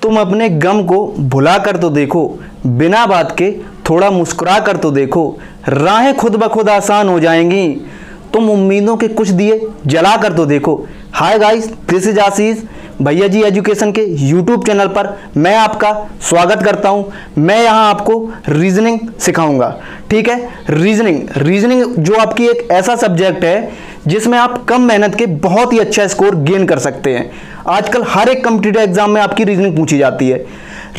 तुम अपने गम को भुला कर तो देखो, बिना बात के थोड़ा मुस्कुरा कर तो देखो, राहें खुद ब खुद आसान हो जाएंगी, तुम उम्मीदों के कुछ दिए जला कर तो देखो। हाय गाइस, दिस इज आशीष, भैया जी एजुकेशन के यूट्यूब चैनल पर मैं आपका स्वागत करता हूं। मैं यहां आपको रीजनिंग सिखाऊंगा। ठीक है, रीजनिंग जो आपकी एक ऐसा सब्जेक्ट है जिसमें आप कम मेहनत के बहुत ही अच्छा स्कोर गेन कर सकते हैं। आजकल हर एक कॉम्पिटिटिव एग्जाम में आपकी रीजनिंग पूछी जाती है।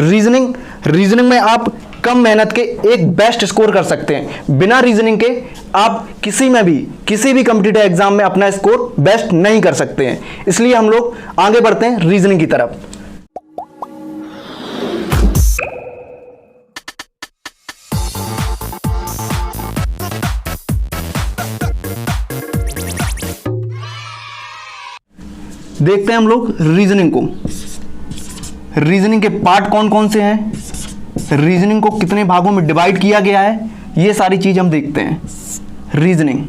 रीजनिंग में आप कम मेहनत के एक बेस्ट स्कोर कर सकते हैं। बिना रीजनिंग के आप किसी भी कॉम्पिटिटिव एग्जाम में अपना स्कोर बेस्ट नहीं कर सकते हैं। इसलिए हम लोग आगे बढ़ते हैं रीजनिंग की तरफ। देखते हैं हम लोग रीजनिंग को। रीजनिंग के पार्ट कौन कौन से हैं, रीजनिंग को कितने भागों में डिवाइड किया गया है, ये सारी चीज हम देखते हैं। रीजनिंग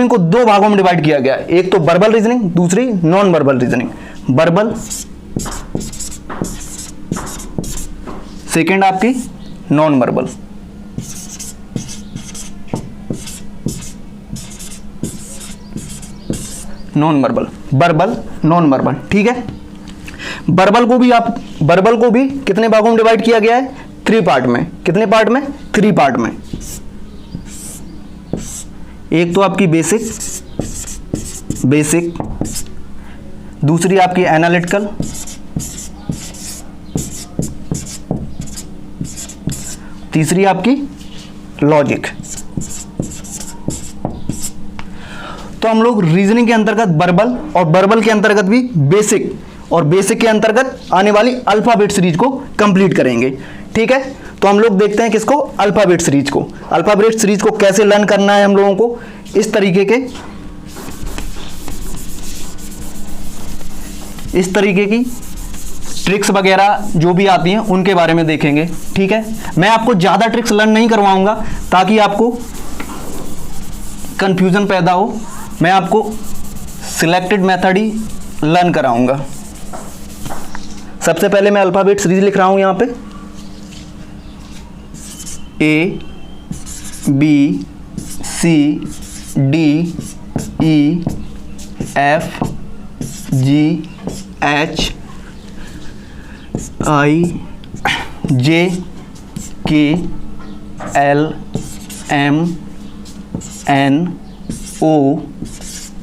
को दो भागों में डिवाइड किया गया है, एक तो वर्बल रीजनिंग, दूसरी non verbal reasoning. Verbal, second आपकी non verbal. Verbal non verbal. ठीक है, वर्बल को भी कितने भागों में डिवाइड किया गया है, 3 पार्ट में। कितने पार्ट में? 3 पार्ट में। एक तो आपकी बेसिक, दूसरी आपकी एनालिटिकल, तीसरी आपकी लॉजिक। तो हम लोग रीजनिंग के अंतर्गत वर्बल और वर्बल के अंतर्गत भी बेसिक और बेसिक के अंतर्गत आने वाली अल्फाबेट सीरीज को कंप्लीट करेंगे। ठीक है, तो हम लोग देखते हैं किसको, अल्फाबेट सीरीज को। अल्फाबेट सीरीज को कैसे लर्न करना है हम लोगों को, इस तरीके की ट्रिक्स वगैरह जो भी आती हैं उनके बारे में देखेंगे। ठीक है, मैं आपको ज्यादा ट्रिक्स लर्न नहीं करवाऊंगा ताकि आपको कंफ्यूजन पैदा हो। मैं आपको सिलेक्टेड मेथड ही लर्न कराऊंगा। सबसे पहले मैं अल्फाबेट सीरीज लिख रहा हूं यहां पे, A B C D E F G H I J K L M N O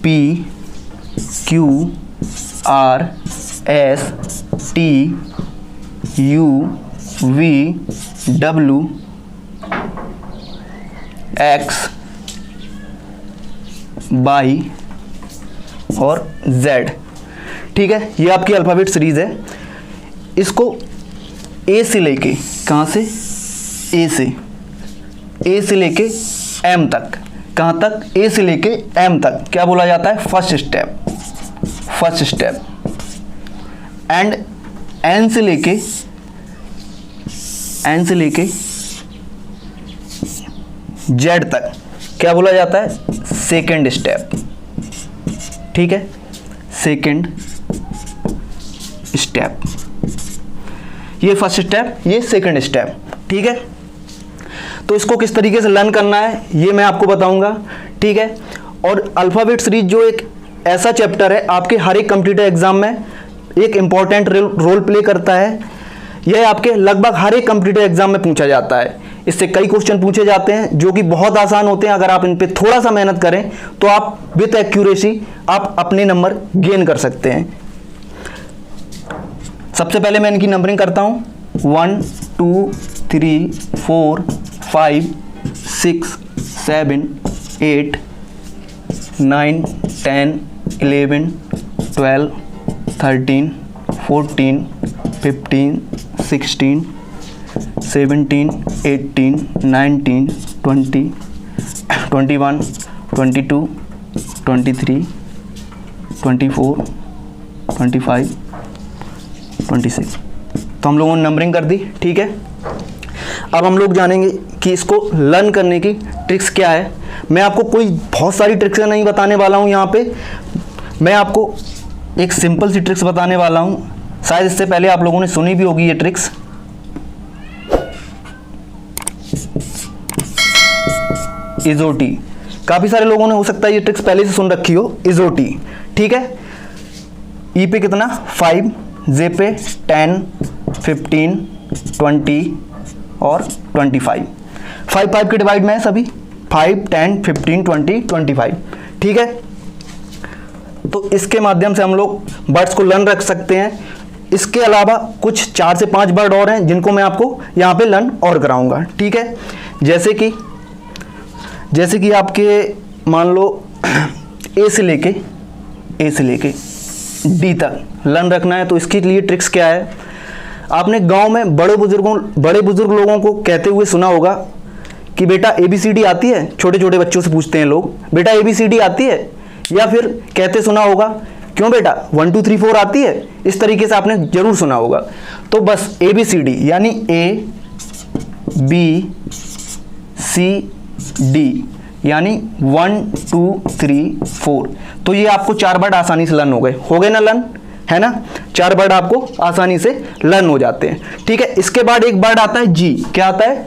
P Q R S T U V W X Y और Z। ठीक है, ये आपकी अल्फाबेट सीरीज है। इसको ए से लेके, कहाँ से, ए से लेके एम तक, कहाँ तक, ए से लेके एम तक क्या बोला जाता है, फर्स्ट स्टेप। एंड एन से लेके जेड तक क्या बोला जाता है, सेकेंड स्टेप। ठीक है, सेकेंड स्टेप, ये फर्स्ट स्टेप, ये सेकेंड स्टेप। ठीक है, तो इसको किस तरीके से लर्न करना है ये मैं आपको बताऊंगा। ठीक है, और अल्फाबेट सीरीज जो एक ऐसा चैप्टर है आपके हर एक कॉम्पिटिटिव एग्जाम में एक इंपॉर्टेंट रोल प्ले करता है। यह आपके लगभग हर एक कॉम्पिटिटिव एग्जाम में पूछा जाता है। इससे कई क्वेश्चन पूछे जाते हैं जो कि बहुत आसान होते हैं। अगर आप इन पे थोड़ा सा मेहनत करें तो आप विद एक्यूरेसी आप अपने नंबर गेन कर सकते हैं। सबसे पहले मैं इनकी नंबरिंग करता हूं, 1 2 3 4 5 6 7 8 9 10 11 12 13 14 15 16 17 18 19 20 21 22 23 24 25 26। तो हम लोगों ने नंबरिंग कर दी। ठीक है, अब हम लोग जानेंगे कि इसको लर्न करने की ट्रिक्स क्या है। मैं आपको कोई बहुत सारी ट्रिक्स नहीं बताने वाला हूँ। यहाँ पे मैं आपको एक सिंपल सी ट्रिक्स बताने वाला हूँ। शायद इससे पहले आप लोगों ने सुनी भी होगी ये ट्रिक्स। इजोटी, काफी सारे लोगों ने हो सकता है ये ट्रिक्स पहले से सुन रखी हो। इजोटी, ठीक है। ई पे कितना 5, जे पे 10, 15, 20 और 25। 5 के डिवाइड में है सभी, 5, 10, 15, 20, 25, ठीक है। तो इसके माध्यम से हम लोग वर्ड्स को लर्न रख सकते हैं। इसके अलावा कुछ 4 से 5 वर्ड और हैं जिनको मैं आपको यहाँ पे लर्न और कराऊंगा, ठीक है। जैसे कि आपके मान लो ए से लेके डी तक लर्न रखना है। तो इसके लिए ट्रिक्स क्या है, आपने गांव में बड़े बुजुर्ग लोगों को कहते हुए सुना होगा कि बेटा ABCD आती है। छोटे छोटे बच्चों से पूछते हैं लोग, बेटा ABCD आती है, या फिर कहते सुना होगा क्यों बेटा 1 2 3 4 आती है। इस तरीके से आपने जरूर सुना होगा। तो बस ABCD यानी ABCD यानी 1 2 3 4। तो ये आपको 4 वर्ड आसानी से लर्न हो गए ना लर्न, है ना। 4 वर्ड आपको आसानी से लर्न हो जाते हैं, ठीक है। इसके बाद एक वर्ड आता है जी। क्या आता है?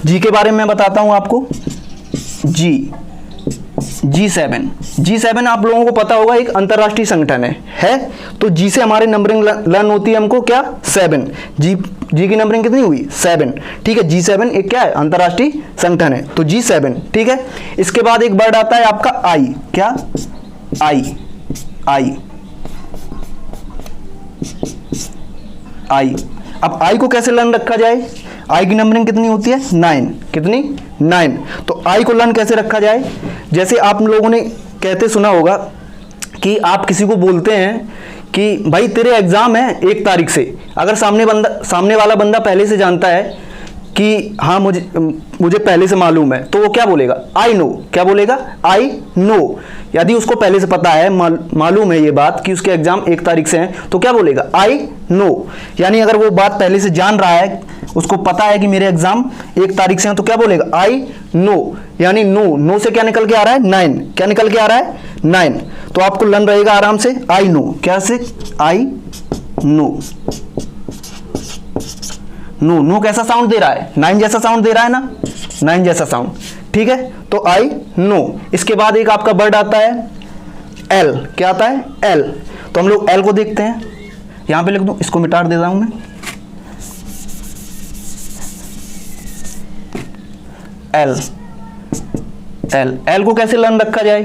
जी के बारे में मैं बताता हूं आपको। G7 आप लोगों को पता होगा एक अंतरराष्ट्रीय संगठन है। तो जी से हमारे नंबरिंग लर्न होती है हमको क्या 7। जी की नंबरिंग कितनी हुई 7, ठीक है। G7 एक क्या है अंतरराष्ट्रीय संगठन है, तो G7, ठीक है। इसके बाद एक वर्ड आता है आपका आई। क्या? आई। अब आई को कैसे लर्न रखा जाए? आई की नंबरिंग कितनी होती है 9। कितनी? 9। तो आई को लर्न कैसे रखा जाए? जैसे आप लोगों ने कहते सुना होगा कि आप किसी को बोलते हैं कि भाई तेरे एग्जाम है 1 तारीख से। अगर सामने वाला बंदा पहले से जानता है कि हाँ मुझे पहले से मालूम है, तो वो क्या बोलेगा? I know. क्या बोलेगा? I know. यदि उसको पहले से पता है, मालूम है ये बात कि उसके एग्जाम 1 तारीख से हैं, तो क्या बोलेगा? I know. यानी अगर वो बात पहले से जान रहा है, उसको पता है कि मेरे एग्जाम 1 तारीख से हैं, तो क्या बोलेगा? I know. यानी नो से क्या निकल के आ रहा है? 9। क्या निकल के आ रहा है? 9। तो आपको लर्न रहेगा आराम से आई नो। क्या से? I know. नो कैसा साउंड दे रहा है? 9 जैसा साउंड दे रहा है ना, 9 जैसा साउंड, ठीक है। तो आई नो। इसके बाद एक आपका वर्ड आता है एल। क्या आता है? एल। तो हम लोग एल को देखते हैं, यहां पे लिख दूं, इसको मिटा देता हूं मैं। एल को कैसे लर्न रखा जाए?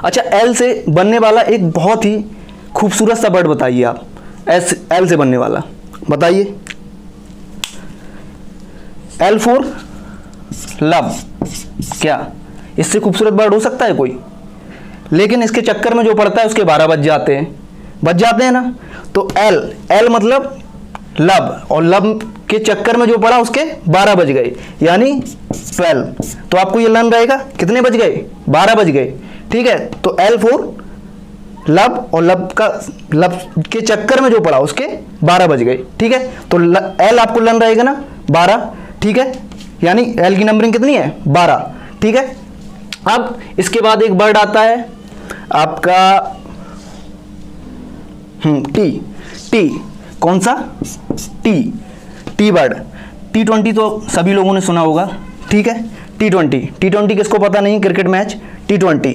अच्छा, एल से बनने वाला एक बहुत ही खूबसूरत सा वर्ड बताइए आप। एल से बनने वाला बताइए। L for love. क्या इससे खूबसूरत वर्ड हो सकता है कोई? लेकिन इसके चक्कर में जो पड़ता है उसके 12 बज जाते हैं ना। तो एल मतलब लव, और लव के चक्कर में जो पड़ा उसके 12 बज गए, यानी 12। तो आपको ये लर्न रहेगा कितने बज गए? 12 बज गए, ठीक है। तो एल फॉर लव, और लव के चक्कर में जो पड़ा उसके 12 बज गए, ठीक है। तो एल आपको लर्न रहेगा ना 12, ठीक है। यानी एल की नंबरिंग कितनी है? 12, ठीक है। अब इसके बाद एक वर्ड आता है आपका टी। कौन सा? T word. T20 तो सभी लोगों ने सुना होगा, ठीक है। T20 किसको पता नहीं? क्रिकेट मैच T20,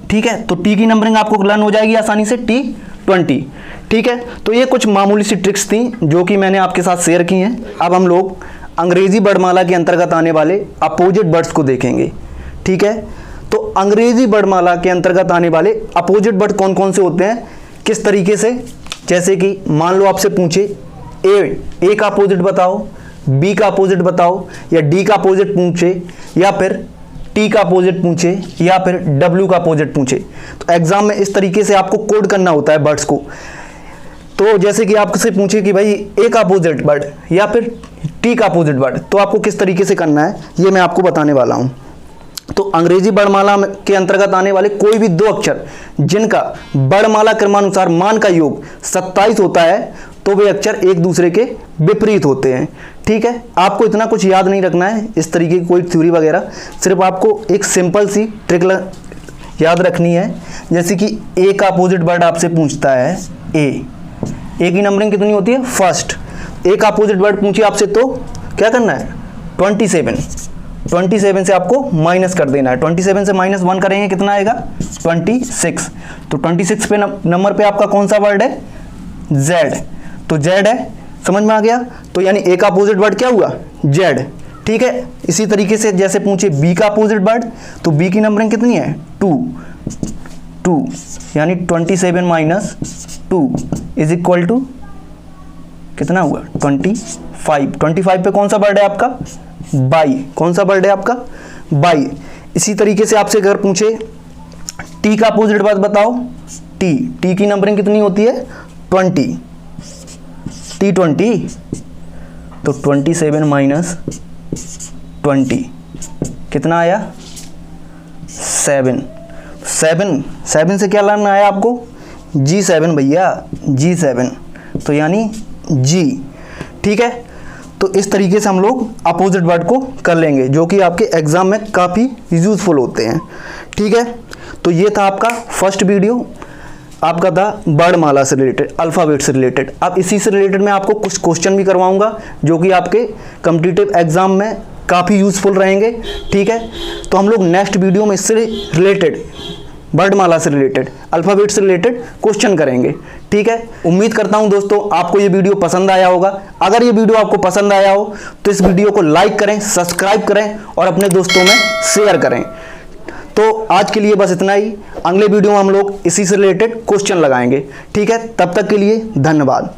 ठीक है। तो टी की नंबरिंग आपको लर्न हो जाएगी आसानी से T20, ठीक है। तो ये कुछ मामूली सी ट्रिक्स थी जो कि मैंने आपके साथ शेयर की हैं। अब हम लोग अंग्रेजी वर्णमाला के अंतर्गत आने वाले अपोजिट वर्ड्स को देखेंगे, ठीक है। तो अंग्रेजी वर्णमाला के अंतर्गत आने वाले अपोजिट वर्ड कौन कौन से होते हैं, किस तरीके से? जैसे कि मान लो आपसे पूछे ए का अपोजिट बताओ, बी का अपोजिट बताओ, या डी का अपोजिट पूछे, या फिर टी का अपोजिट पूछे, या फिर डब्ल्यू का अपोजिट पूछे। तो एग्जाम में इस तरीके से आपको कोड करना होता है वर्ड्स को। तो जैसे कि आपसे पूछे कि भाई ए का अपोजिट वर्ड या फिर टी का अपोजिट वर्ड, तो आपको किस तरीके से करना है ये मैं आपको बताने वाला हूं। तो अंग्रेजी वर्णमाला के अंतर्गत आने वाले कोई भी 2 अक्षर जिनका वर्णमाला क्रमानुसार मान का योग 27 होता है, तो वे अक्षर एक दूसरे के विपरीत होते हैं, ठीक है। आपको इतना कुछ याद नहीं रखना है, इस तरीके की कोई थ्योरी वगैरह, सिर्फ आपको एक सिंपल सी ट्रिक याद रखनी है। जैसे कि ए का अपोजिट वर्ड आपसे पूछता है ए की नंबरिंग कितनी होती है फर्स्ट। एक अपोजिट वर्ड पूछिए आपसे तो क्या करना है 27 से आपको माइनस कर देना है। 27 से -1 करेंगे कितना आएगा 26। तो 26 पे नंबर पे आपका कौन सा वर्ड है Z, तो Z है, समझ में आ गया। तो यानी ए का अपोजिट वर्ड क्या हुआ Z, ठीक है। इसी तरीके से जैसे पूछे बी का अपोजिट वर्ड, तो बी की नंबरिंग कितनी है 2 यानी 27 - 2 इज इक्वल टू कितना हुआ 25 पे कौन सा वर्ड है आपका बाई, कौन सा वर्ड है आपका बाई। इसी तरीके से आपसे अगर पूछे टी का अपोजिट वर्ड बताओ, टी की नंबरिंग कितनी होती है 20, तो 27 - 20 कितना आया 7 से क्या लाना है आपको G7 भैया, G7, तो यानी G, ठीक है। तो इस तरीके से हम लोग अपोजिट वर्ड को कर लेंगे जो कि आपके एग्जाम में काफ़ी यूजफुल होते हैं, ठीक है। तो ये था आपका फर्स्ट वीडियो, आपका था वर्णमाला से रिलेटेड, अल्फ़ाबेट से रिलेटेड। अब इसी से रिलेटेड मैं आपको कुछ क्वेश्चन भी करवाऊंगा जो कि आपके कॉम्पिटिटिव एग्जाम में काफ़ी यूजफुल रहेंगे, ठीक है। तो हम लोग नेक्स्ट वीडियो में इससे रिलेटेड, वर्णमाला से रिलेटेड, अल्फ़ाबेट से रिलेटेड क्वेश्चन करेंगे, ठीक है। उम्मीद करता हूं दोस्तों आपको ये वीडियो पसंद आया होगा। अगर ये वीडियो आपको पसंद आया हो तो इस वीडियो को लाइक करें, सब्सक्राइब करें और अपने दोस्तों में शेयर करें। तो आज के लिए बस इतना ही। अगले वीडियो में हम लोग इसी से रिलेटेड क्वेश्चन लगाएंगे, ठीक है। तब तक के लिए धन्यवाद।